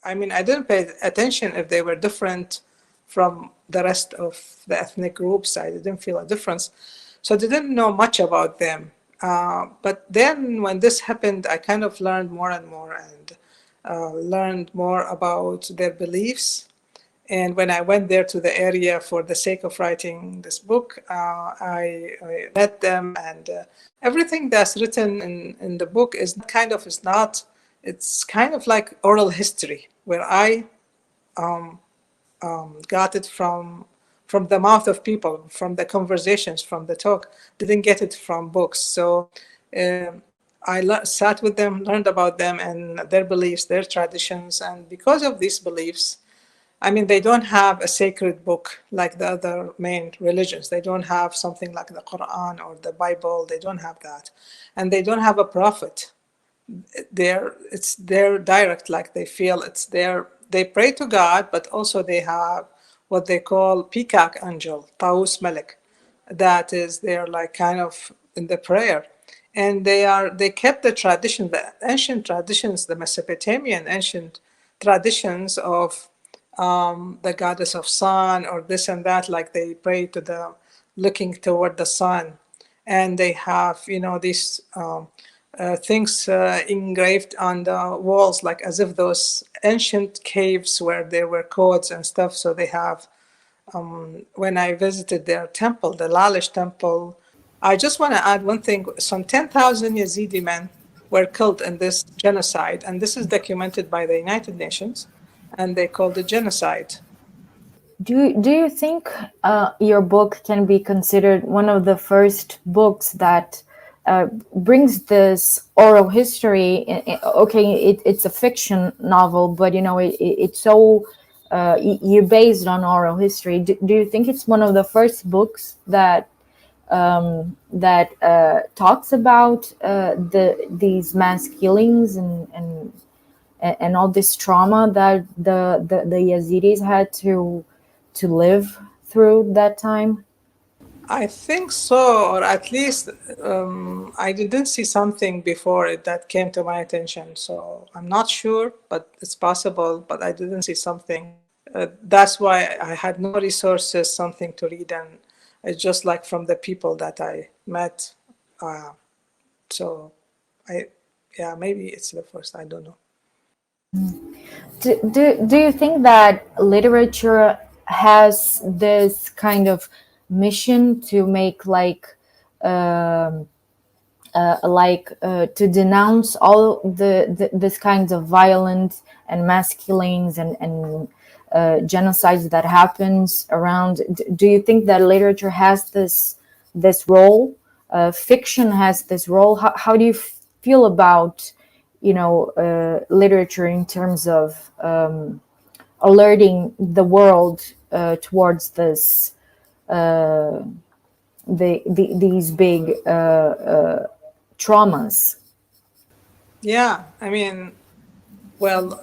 I mean, I didn't pay attention if they were different from the rest of the ethnic groups. I didn't feel a difference. So I didn't know much about them. But then when this happened, I kind of learned more and more, and learned more about their beliefs. And when I went there to the area for the sake of writing this book, I met them, and everything that's written in the book is not, it's kind of like oral history, where I got it from the mouth of people, from the conversations, from the talk. Didn't get it from books. So I sat with them, learned about them and their beliefs, their traditions. And because of these beliefs, I mean, they don't have a sacred book like the other main religions. They don't have something like the Quran or the Bible. They don't have that. And they don't have a prophet. It's their direct, like they feel it's their, they pray to God, but also they have what they call peacock angel, Taus Malik. That is, they're like kind of in the prayer. And they kept the tradition, the ancient traditions, the Mesopotamian ancient traditions of the goddess of sun or this and that, like they pray to the, looking toward the sun. And they have, these things engraved on the walls, like as if those ancient caves where there were codes and stuff. So they have, when I visited their temple, the Lalish temple, I just want to add one thing. Some 10,000 Yazidi men were killed in this genocide, and this is documented by the United Nations, and they called it genocide. Do you think your book can be considered one of the first books that brings this oral history? Okay, it's a fiction novel, but it's so you're based on oral history. Do you think it's one of the first books that talks about these mass killings and all this trauma that the Yazidis had to live through that time? I think so, or at least I didn't see something before it that came to my attention. So I'm not sure, but it's possible, but I didn't see something. That's why I had no resources, something to read, and it's just like from the people that I met. So maybe it's the first, I don't know. Do you think that literature has this kind of mission to make to denounce all this kinds of violence and mass killings and genocides that happens around? Do you think that literature has this role? Fiction has this role. How do you feel about literature in terms of alerting the world towards this these big traumas? Yeah, I mean, well,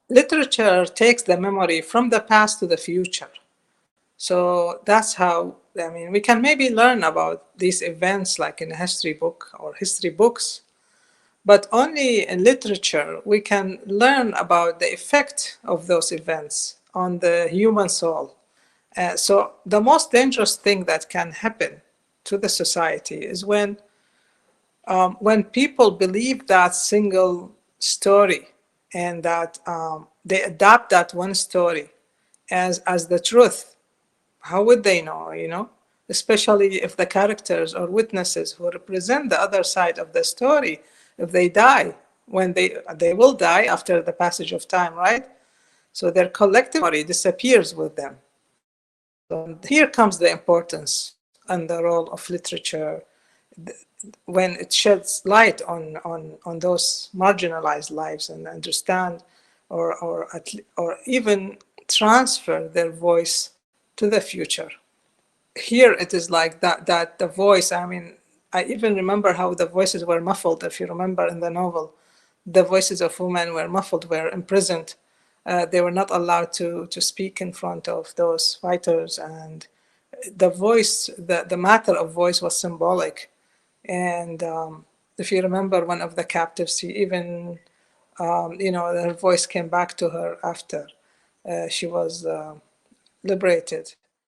literature takes the memory from the past to the future. So that's how, I mean, we can maybe learn about these events like in a history book or history books, but only in literature we can learn about the effect of those events on the human soul. So the most dangerous thing that can happen to the society is when people believe that single story and that they adapt that one story as the truth. How would they know, especially if the characters or witnesses who represent the other side of the story, if they die, when they will die after the passage of time, right? So their collective memory disappears with them. So here comes the importance and the role of literature when it sheds light on those marginalized lives and understand or even transfer their voice to the future. Here it is like that the voice, I mean, I even remember how the voices were muffled. If you remember in the novel, the voices of women were muffled, were imprisoned. They were not allowed to speak in front of those fighters, and the voice, the matter of voice was symbolic. And if you remember, one of the captives, he even her voice came back to her after she was liberated.